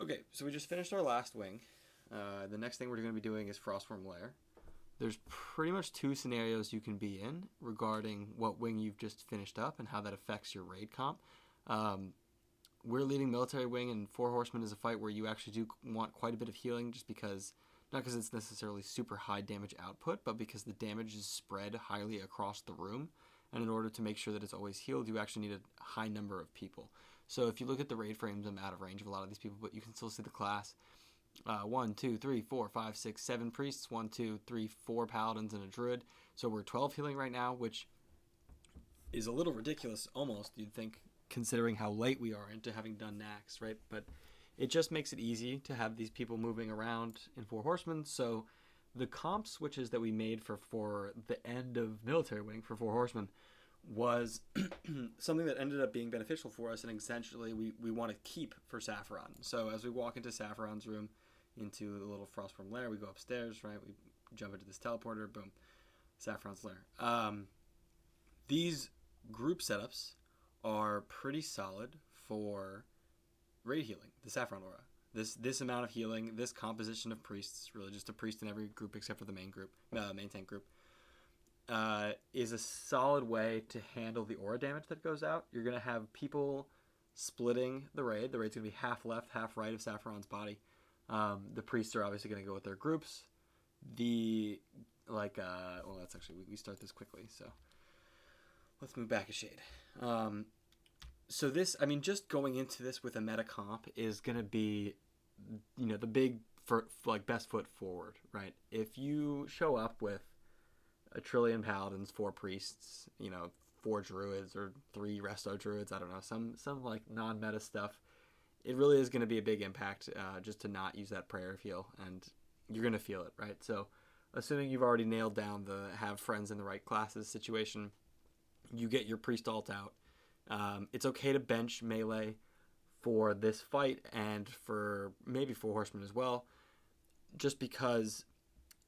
Okay, so we just finished our last wing. The next thing we're going to be doing is Frostworm Lair. There's pretty much two scenarios you can be in regarding what wing you've just finished up and how that affects your raid comp. Um, we're leading military wing, and Four Horsemen is a fight where you actually do want quite a bit of healing, just because not because it's necessarily super high damage output, but because the damage is spread highly across the room. And in order to make sure that it's always healed, you actually need a high number of people. So if you look at the raid frames, I'm out of range of a lot of these people, but you can still see the class. 1, 2, 3, 4, 5, 6, 7 priests, 1, 2, 3, 4 paladins, and a druid. So we're 12 healing right now, which is a little ridiculous almost, you'd think, considering how late we are into having done Naxx, right? But it just makes it easy to have these people moving around in Four Horsemen. So the comp switches that we made for the end of military wing for Four Horsemen was something that ended up being beneficial for us, and essentially we want to keep for Sapphiron. So as we walk into Sapphiron's room, into the little Frostworm Lair, we go upstairs, right? We jump into this teleporter, boom, Sapphiron's Lair. These group setups are pretty solid for raid healing, the Sapphiron Aura. This amount of healing, this composition of priests, really just a priest in every group except for the main group, main tank group, is a solid way to handle the aura damage that goes out. You're going to have people splitting the raid. The raid's going to be half left, half right of Sapphiron's body. The priests are obviously going to go with their groups. That's actually, we start this quickly, so let's move back a shade. So this, I mean, just going into this with a meta comp is going to be, the big, best foot forward, right? If you show up with a trillion paladins, 4 priests, 4 druids or 3 resto druids, I don't know, some like non-meta stuff, it really is going to be a big impact just to not use that prayer of heal, and you're going to feel it, right? So assuming you've already nailed down the have friends in the right classes situation, you get your priest alt out. It's okay to bench melee for this fight and for maybe Four Horsemen as well, just because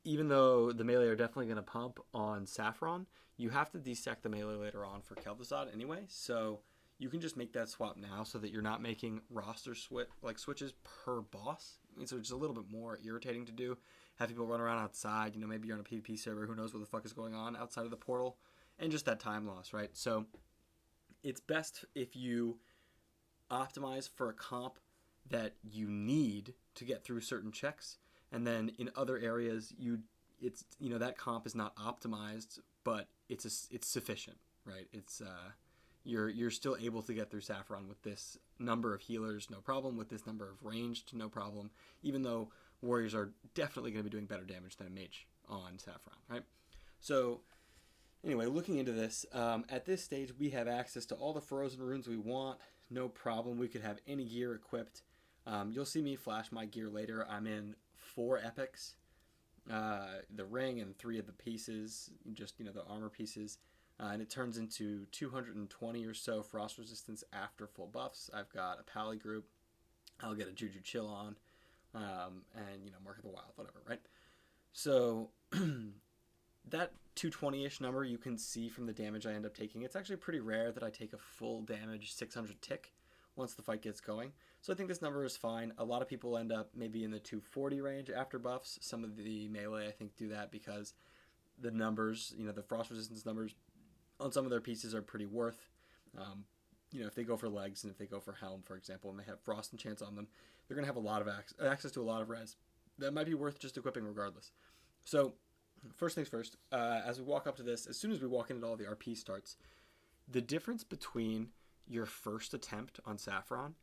even though the melee are definitely going to pump on Sapphiron, you have to destack the melee later on for Kel'Thuzad anyway, so you can just make that swap now so that you're not making roster switches per boss. So it's a little bit more irritating to do. Have people run around outside, maybe you're on a PvP server, who knows what the fuck is going on outside of the portal, and just that time loss, right? So it's best if you optimize for a comp that you need to get through certain checks, and then in other areas that comp is not optimized, but it's sufficient, right? It's you're still able to get through Sapphiron with this number of healers, no problem, with this number of ranged, no problem, even though warriors are definitely going to be doing better damage than a mage on Sapphiron, right? So anyway, looking into this, at this stage we have access to all the frozen runes we want, no problem. We could have any gear equipped. You'll see me flash my gear later. I'm in 4 epics, the ring and 3 of the pieces, just the armor pieces, and it turns into 220 or so frost resistance after full buffs. I've got a pally group. I'll get a Juju chill on, and Mark of the Wild, whatever, right? So that 220-ish number you can see from the damage I end up taking. It's actually pretty rare that I take a full damage 600 tick once the fight gets going. So I think this number is fine. A lot of people end up maybe in the 240 range after buffs. Some of the melee, I think, do that because the numbers, the frost resistance numbers on some of their pieces are pretty worth. If they go for legs and if they go for helm, for example, and they have frost enchants on them, they're going to have a lot of access to a lot of res. That might be worth just equipping regardless. So first things first, as we walk up to this, as soon as we walk into all the RP starts, the difference between your first attempt on Sapphiron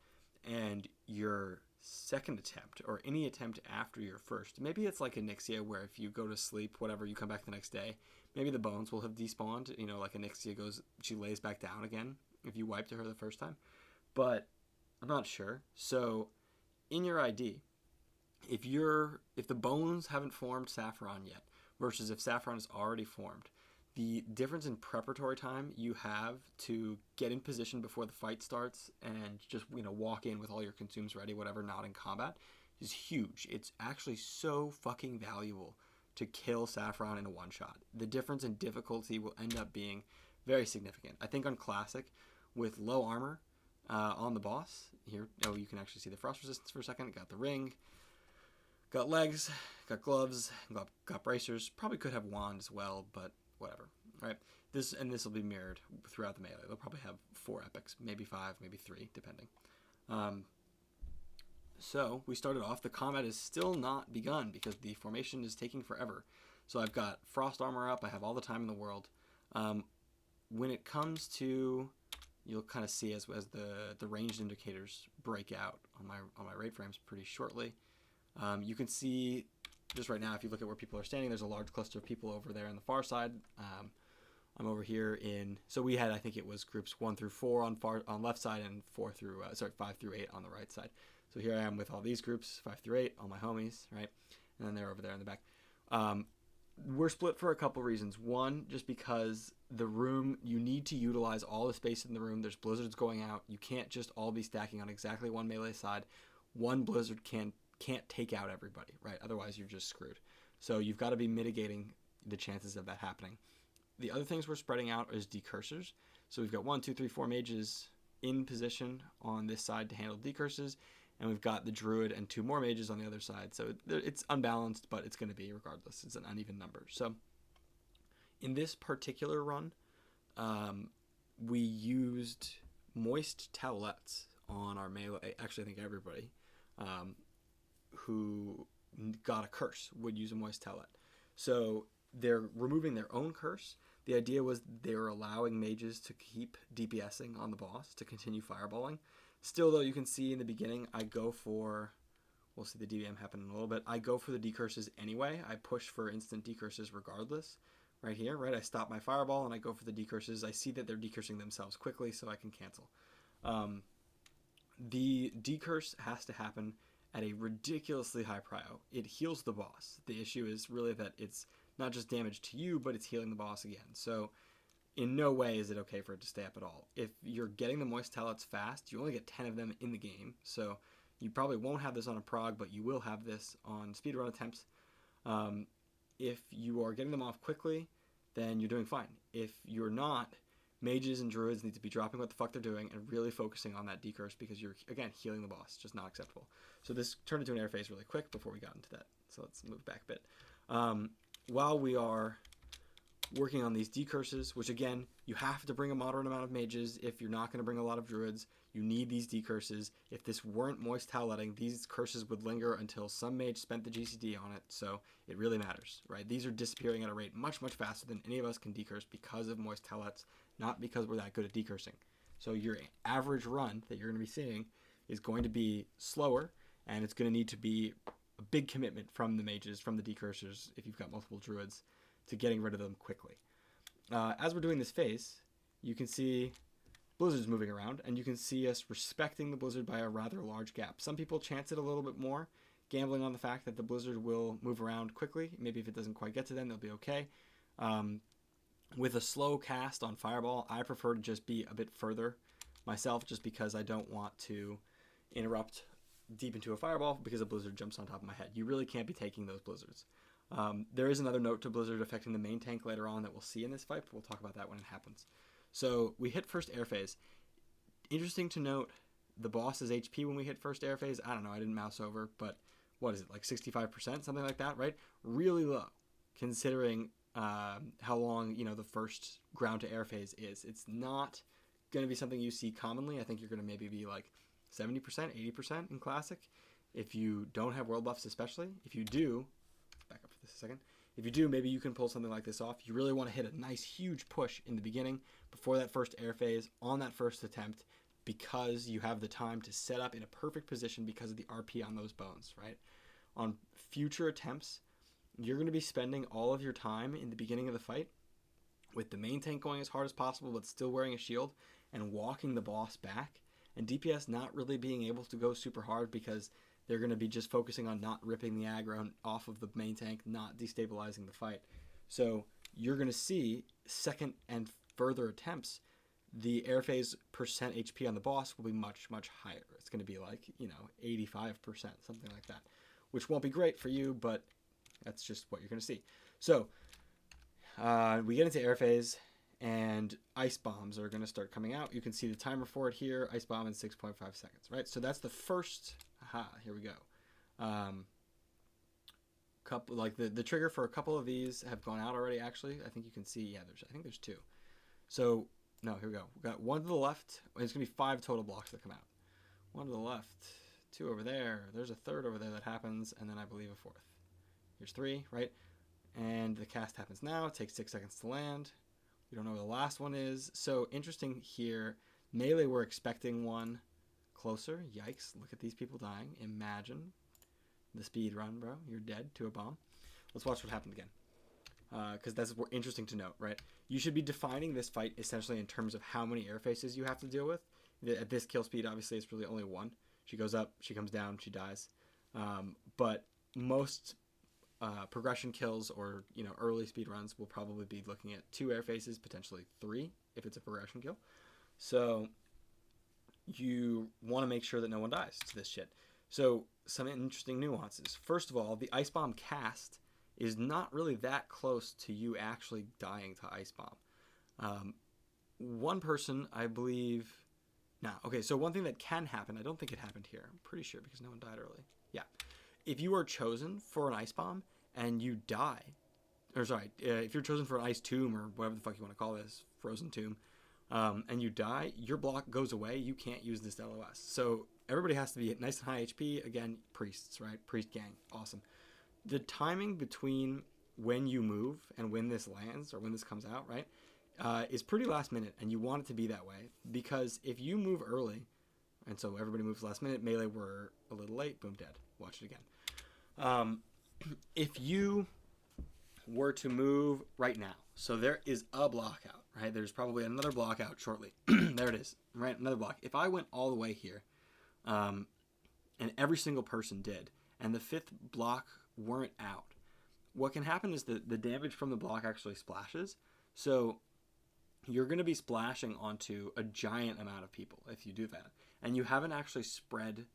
and your second attempt, or any attempt after your first, maybe it's like Onyxia, where if you go to sleep, whatever, you come back the next day, maybe the bones will have despawned, like Onyxia goes, she lays back down again if you wiped her the first time, but I'm not sure. So in your ID, if the bones haven't formed Sapphiron yet, versus if Sapphiron is already formed, the difference in preparatory time you have to get in position before the fight starts and just walk in with all your consumes ready, whatever, not in combat, is huge. It's actually so fucking valuable to kill Sapphiron in a one-shot. The difference in difficulty will end up being very significant. I think on Classic, with low armor, on the boss. Here, oh, you can actually see the frost resistance for a second. Got the ring, got legs, got gloves, got bracers. Probably could have wand as well, but whatever. All right, this will be mirrored throughout the melee. They'll probably have 4 epics, maybe 5, maybe 3, depending. So we started off. The combat is still not begun because the formation is taking forever. So I've got frost armor up. I have all the time in the world. When it comes to, you'll kind of see as the ranged indicators break out on my rate frames pretty shortly. You can see just right now, if you look at where people are standing, there's a large cluster of people over there on the far side. I'm over here so we had, I think it was groups 1 through 4 on left side and 5 through 8 on the right side. So here I am with all these groups, 5 through 8, all my homies, right? And then they're over there in the back. We're split for a couple reasons. One, just because the room, you need to utilize all the space in the room. There's blizzards going out. You can't just all be stacking on exactly one melee side. One blizzard can't take out everybody, right? Otherwise, you're just screwed. So you've got to be mitigating the chances of that happening. The other things we're spreading out is decursors. So we've got 1, 2, 3, 4 mages in position on this side to handle decurses. And we've got the druid and 2 more mages on the other side. So it's unbalanced, but it's going to be regardless. It's an uneven number. So in this particular run, we used moist towelettes on our melee. Actually, I think everybody who got a curse would use a moist towelette. So they're removing their own curse. The idea was they were allowing mages to keep DPSing on the boss, to continue fireballing. Still, though, you can see in the beginning, I go for, we'll see the DVM happen in a little bit, I go for the decurses anyway. I push for instant decurses regardless. Right here, right? I stop my fireball and I go for the decurses. I see that they're decursing themselves quickly, so I can cancel. The decurse has to happen at a ridiculously high prio. It heals the boss. The issue is really that it's not just damage to you, but it's healing the boss again. So in no way is it okay for it to stay up at all. If you're getting the moist towelettes fast, you only get 10 of them in the game, so you probably won't have this on a prog, but you will have this on speedrun attempts. If you are getting them off quickly, then you're doing fine. If you're not, mages and druids need to be dropping what the fuck they're doing and really focusing on that decurse because you're, again, healing the boss. Just not acceptable. So this turned into an air phase really quick before we got into that. So let's move back a bit. While we are working on these decurses, which again, you have to bring a moderate amount of mages. If you're not going to bring a lot of druids, you need these decurses. If this weren't moist toweletting, these curses would linger until some mage spent the GCD on it, so it really matters, right? These are disappearing at a rate much, much faster than any of us can decurse because of moist towelettes, not because we're that good at decursing. So your average run that you're going to be seeing is going to be slower, and it's going to need to be a big commitment from the mages, from the decursers, if you've got multiple druids, to getting rid of them quickly. As we're doing this phase, you can see blizzards moving around, and you can see us respecting the blizzard by a rather large gap. Some people chance it a little bit more, gambling on the fact that the blizzard will move around quickly. Maybe if it doesn't quite get to them, they'll be okay. With a slow cast on Fireball, I prefer to just be a bit further myself, just because I don't want to interrupt deep into a Fireball because a blizzard jumps on top of my head. You really can't be taking those blizzards. There is another note to Blizzard affecting the main tank later on that we'll see in this fight, but we'll talk about that when it happens. So we hit first air phase. Interesting to note, the boss's HP when we hit first air phase, I don't know, I didn't mouse over, but what is it, like 65%, something like that, right? Really low, considering how long, the first ground to air phase is. It's not going to be something you see commonly. I think you're going to maybe be like 70%, 80% in Classic, if you don't have world buffs especially. If you do, back up for this a second. If you do, maybe you can pull something like this off. You really want to hit a nice huge push in the beginning before that first air phase on that first attempt, because you have the time to set up in a perfect position because of the RP on those bones, right? On future attempts, you're going to be spending all of your time in the beginning of the fight with the main tank going as hard as possible but still wearing a shield and walking the boss back, and DPS not really being able to go super hard because they're going to be just focusing on not ripping the aggro off of the main tank, not destabilizing the fight. So you're going to see second and further attempts, the air phase percent HP on the boss will be much, much higher. It's going to be like, 85%, something like that, which won't be great for you, but that's just what you're going to see. So we get into air phase, and ice bombs are going to start coming out. You can see the timer for it here. Ice bomb in 6.5 seconds, right? So that's the first. Aha, here we go. Couple like the trigger for a couple of these have gone out already. Actually, I think you can see. Yeah, I think there's 2. So no, here we go. We got 1 to the left. It's gonna be 5 total blocks that come out. 1 to the left, 2 over there. There's a 3rd over there that happens, and then I believe a 4th. Here's 3, right? And the cast happens now. It takes 6 seconds to land. We don't know where the last one is. So interesting here. Melee, we're expecting one closer. Yikes! Look at these people dying. Imagine the speed run, bro. You're dead to a bomb. Let's watch what happened again. Because that's interesting to note, right? You should be defining this fight essentially in terms of how many air faces you have to deal with. At this kill speed, obviously, it's really only 1. She goes up, she comes down, she dies. But most progression kills or early speed runs will probably be looking at 2 air faces, potentially 3 if it's a progression kill. So you want to make sure that no one dies to this shit. So some interesting nuances. First of all, the ice bomb cast is not really that close to you actually dying to ice bomb. One person, I believe. Now, okay, so one thing that can happen, I don't think it happened here. I'm pretty sure because no one died early. Yeah. If you are chosen for an ice bomb and you die, or sorry, if you're chosen for an ice tomb or whatever the fuck you want to call this, frozen tomb, and you die, your block goes away. You can't use this LOS. So everybody has to be nice and high HP. Again, priests, right? Priest gang. Awesome. The timing between when you move and when this lands or when this comes out, right, is pretty last minute, and you want it to be that way because if you move early, and so everybody moves last minute, melee were a little late, boom, dead. Watch it again. If you were to move right now, so there is a block out, right? There's probably another block out shortly. There it is, right? Another block. If I went all the way here, and every single person did, and the 5th block weren't out, what can happen is that the damage from the block actually splashes. So you're going to be splashing onto a giant amount of people if you do that. And you haven't actually spread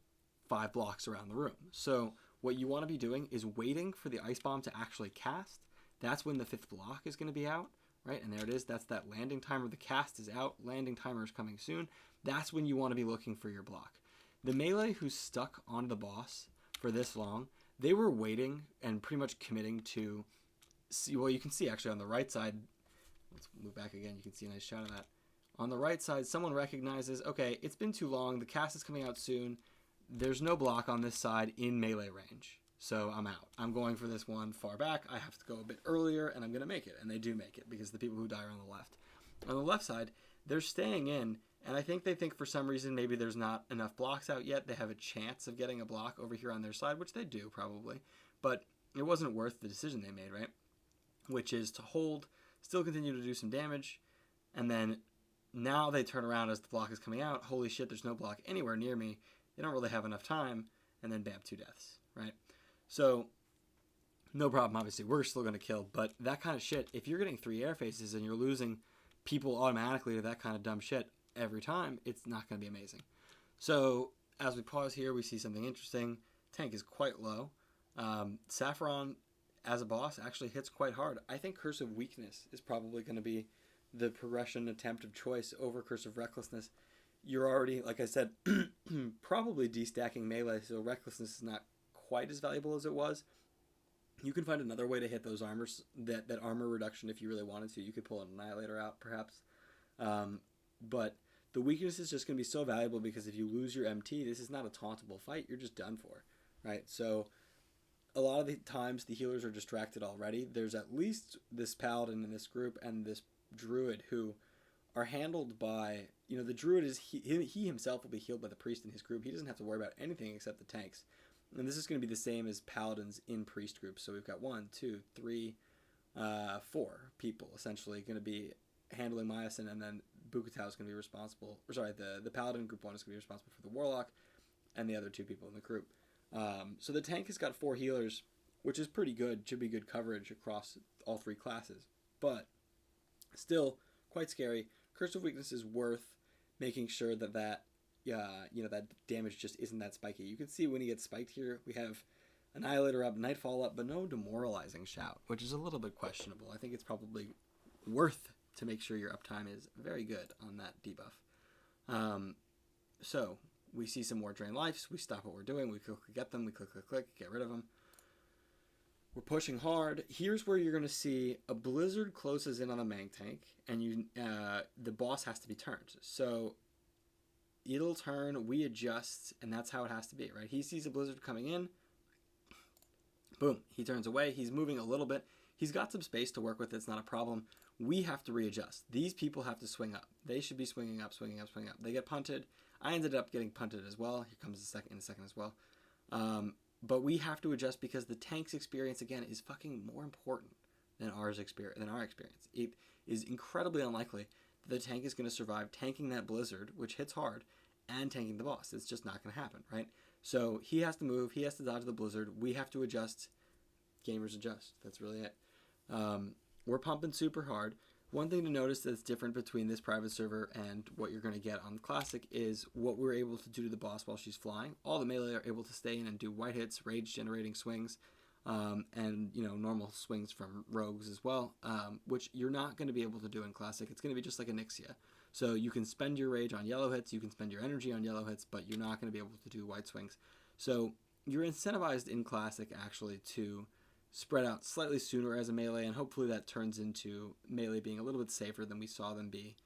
5 blocks around the room. So what you want to be doing is waiting for the ice bomb to actually cast. That's when the 5th block is going to be out, right? And there it is. That's that landing timer. The cast is out. Landing timer is coming soon. That's when you want to be looking for your block. The melee who's stuck on the boss for this long, they were waiting and pretty much committing to see. Well, you can see actually on the right side. Let's move back again. You can see a nice shot of that. On the right side, someone recognizes, okay, it's been too long. The cast is coming out soon. There's no block on this side in melee range. So I'm out. I'm going for this one far back. I have to go a bit earlier, and I'm going to make it. And they do make it because the people who die are on the left. On the left side, they're staying in, and I think they think for some reason maybe there's not enough blocks out yet. They have a chance of getting a block over here on their side, which they do probably. But it wasn't worth the decision they made, right? Which is to hold, still continue to do some damage, and then now they turn around as the block is coming out. Holy shit, there's no block anywhere near me. They don't really have enough time, and then bam, 2 deaths, right? So, no problem, obviously. We're still going to kill, but that kind of shit, if you're getting 3 air faces and you're losing people automatically to that kind of dumb shit every time, it's not going to be amazing. So, as we pause here, we see something interesting. Tank is quite low. Sapphiron, as a boss, actually hits quite hard. I think Curse of Weakness is probably going to be the progression attempt of choice over Curse of Recklessness. You're already, like I said, probably destacking melee, so Recklessness is not quite as valuable as it was. You can find another way to hit those armors, that armor reduction if you really wanted to. You could pull an Annihilator out, perhaps. But the weakness is just going to be so valuable because if you lose your MT, this is not a tauntable fight. You're just done for, right? So a lot of the times the healers are distracted already. There's at least this Paladin in this group and this Druid who are handled by, the Druid is, he himself will be healed by the Priest in his group. He doesn't have to worry about anything except the tanks. And this is going to be the same as Paladins in Priest groups. So we've got 1, 2, 3, 4 people essentially going to be handling Myosin, and then Bukatao is going to be responsible, the Paladin group 1 is going to be responsible for the Warlock, and the other 2 people in the group. So the tank has got 4 healers, which is pretty good. Should be good coverage across all 3 classes. But still quite scary. Curse of Weakness is worth making sure that that damage just isn't that spiky. You can see when he gets spiked here, we have Annihilator up, Nightfall up, but no Demoralizing Shout, which is a little bit questionable. I think it's probably worth to make sure your uptime is very good on that debuff. So we see some more drain lives. We stop what we're doing. We quickly get them. We click, get rid of them. We're pushing hard. Here's where you're going to see a blizzard closes in on the Mang tank, and the boss has to be turned. So it'll turn, we adjust, and that's how it has to be, right? He sees a blizzard coming in. Boom. He turns away. He's moving a little bit. He's got some space to work with. It's not a problem. We have to readjust. These people have to swing up. They should be swinging up, swinging up, swinging up. They get punted. I ended up getting punted as well. Here comes in a second as well. But we have to adjust because the tank's experience, again, is fucking more important than our experience. It is incredibly unlikely that the tank is going to survive tanking that blizzard, which hits hard, and tanking the boss. It's just not going to happen, right? So he has to move. He has to dodge the blizzard. We have to adjust. Gamers adjust. That's really it. We're pumping super hard. One thing to notice that's different between this private server and what you're going to get on Classic is what we're able to do to the boss while she's flying. All the melee are able to stay in and do white hits, rage-generating swings, and normal swings from rogues as well, which you're not going to be able to do in Classic. It's going to be just like a Nixia. So you can spend your rage on yellow hits, you can spend your energy on yellow hits, but you're not going to be able to do white swings. So you're incentivized in Classic actually to spread out slightly sooner as a melee, and hopefully that turns into melee being a little bit safer than we saw them be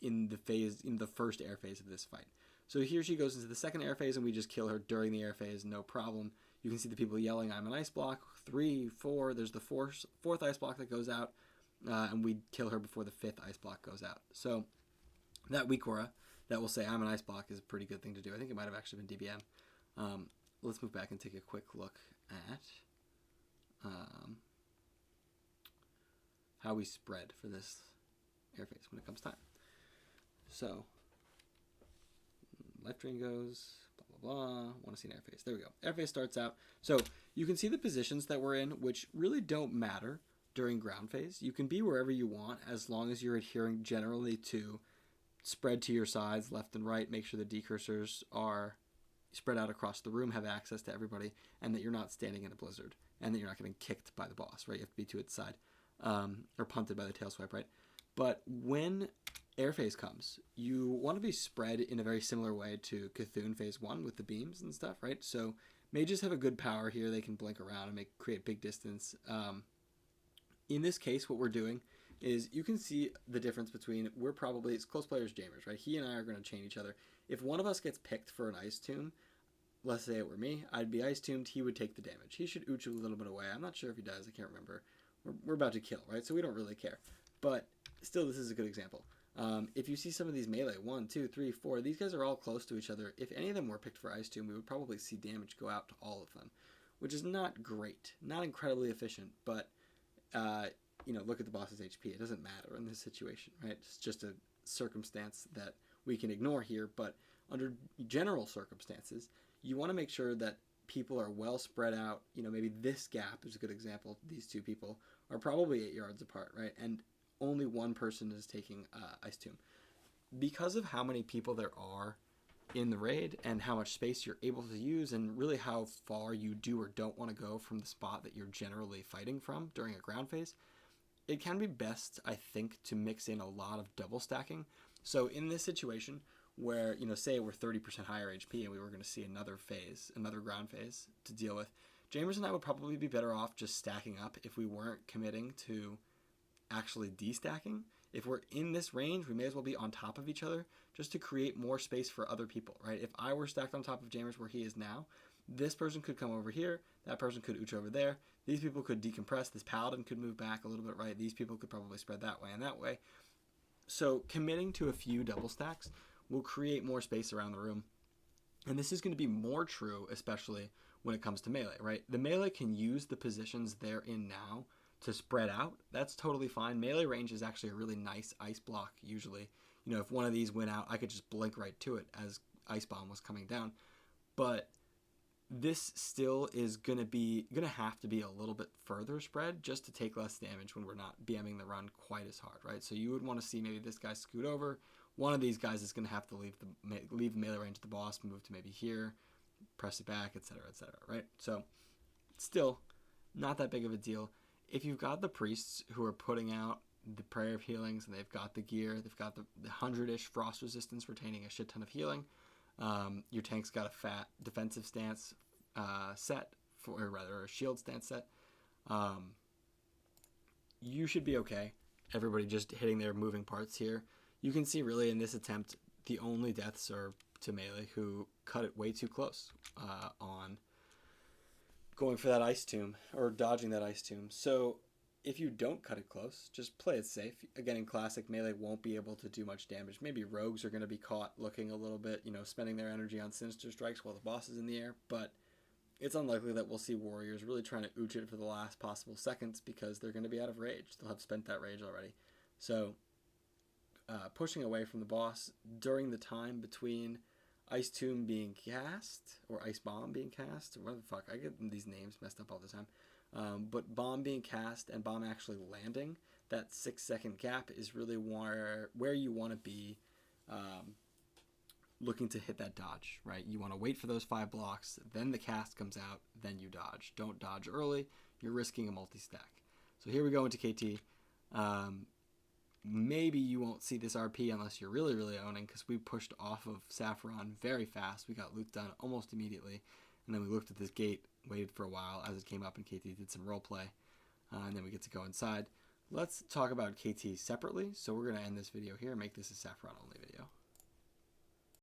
in the first air phase of this fight. So here she goes into the second air phase, and we just kill her during the air phase, no problem. You can see the people yelling, "I'm an ice block." 3, 4. There's the fourth ice block that goes out, and we kill her before the 5th ice block goes out. So that Wikora that will say "I'm an ice block" is a pretty good thing to do. I think it might have actually been DBM. Let's move back and take a quick look at how we spread for this air phase when it comes time. So life drain goes, blah, blah, blah. Want to see an air phase. There we go. Air phase starts out. So you can see the positions that we're in, which really don't matter during ground phase. You can be wherever you want as long as you're adhering generally to spread to your sides, left and right. Make sure the decursors are spread out across the room, have access to everybody, and that you're not standing in a blizzard, and that you're not getting kicked by the boss, right? You have to be to its side, or punted by the tail swipe, right? But when air phase comes, you want to be spread in a very similar way to Cthulhu phase 1 with the beams and stuff, right? So mages have a good power here. They can blink around and create big distance. In this case, what we're doing is you can see the difference between, it's close players Jamers, right? He and I are going to chain each other. If one of us gets picked for an ice tomb, let's say it were me, I'd be ice tombed, he would take the damage. He should Uchu a little bit away. I'm not sure if he does, I can't remember. We're about to kill, right? So we don't really care. But still, this is a good example. If you see some of these melee, 1, 2, 3, 4, these guys are all close to each other. If any of them were picked for ice tomb, we would probably see damage go out to all of them, which is not great, not incredibly efficient, but look at the boss's HP. It doesn't matter in this situation, right? It's just a circumstance that we can ignore here, but under general circumstances, you want to make sure that people are well spread out. Maybe this gap is a good example. These two people are probably 8 yards apart, right? And only one person is taking Ice Tomb. Because of how many people there are in the raid and how much space you're able to use and really how far you do or don't want to go from the spot that you're generally fighting from during a ground phase, it can be best, I think, to mix in a lot of double stacking. So in this situation where, say we're 30% higher HP and we were going to see another ground phase to deal with, Jamers and I would probably be better off just stacking up if we weren't committing to actually destacking. If we're in this range, we may as well be on top of each other just to create more space for other people, right? If I were stacked on top of Jamers where he is now, this person could come over here, that person could ooch over there, these people could decompress, this paladin could move back a little bit, right? These people could probably spread that way and that way. So committing to a few double stacks will create more space around the room. And this is going to be more true, especially when it comes to melee, right? The melee can use the positions they're in now to spread out. That's totally fine. Melee range is actually a really nice ice block usually. If one of these went out, I could just blink right to it as Ice Bomb was coming down. But this still is gonna have to be a little bit further spread just to take less damage when we're not BMing the run quite as hard, right? So you would want to see maybe this guy scoot over. One of these guys is gonna have to leave the melee range of the boss, move to maybe here, press it back, etc., right? So still not that big of a deal. If you've got the priests who are putting out the Prayer of Healings, and they've got the gear. They've got the 100-ish frost resistance, retaining a shit ton of healing. Your tank's got a fat defensive stance set, or rather a shield stance set. You should be okay. Everybody just hitting their moving parts here. You can see really in this attempt, the only deaths are to melee, who cut it way too close on going for that Ice Tomb, or dodging that Ice Tomb. So if you don't cut it close, just play it safe. Again, in Classic, melee won't be able to do much damage. Maybe rogues are going to be caught looking a little bit, spending their energy on Sinister Strikes while the boss is in the air, but it's unlikely that we'll see warriors really trying to ooch it for the last possible seconds, because they're going to be out of rage. They'll have spent that rage already. So pushing away from the boss during the time between Ice Tomb being cast, or Ice Bomb being cast, or what the fuck, I get these names messed up all the time. But Bomb being cast and Bomb actually landing, that 6-second gap is really where you want to be looking to hit that dodge, right? You want to wait for those 5 blocks, then the cast comes out, then you dodge. Don't dodge early, you're risking a multi-stack. So here we go into KT. Maybe you won't see this RP unless you're really, really owning, because we pushed off of Sapphiron very fast. We got loot done almost immediately, and then we looked at this gate, waited for a while as it came up, and KT did some roleplay, and then we get to go inside. Let's talk about KT separately, so we're going to end this video here and make this a Sapphiron only video.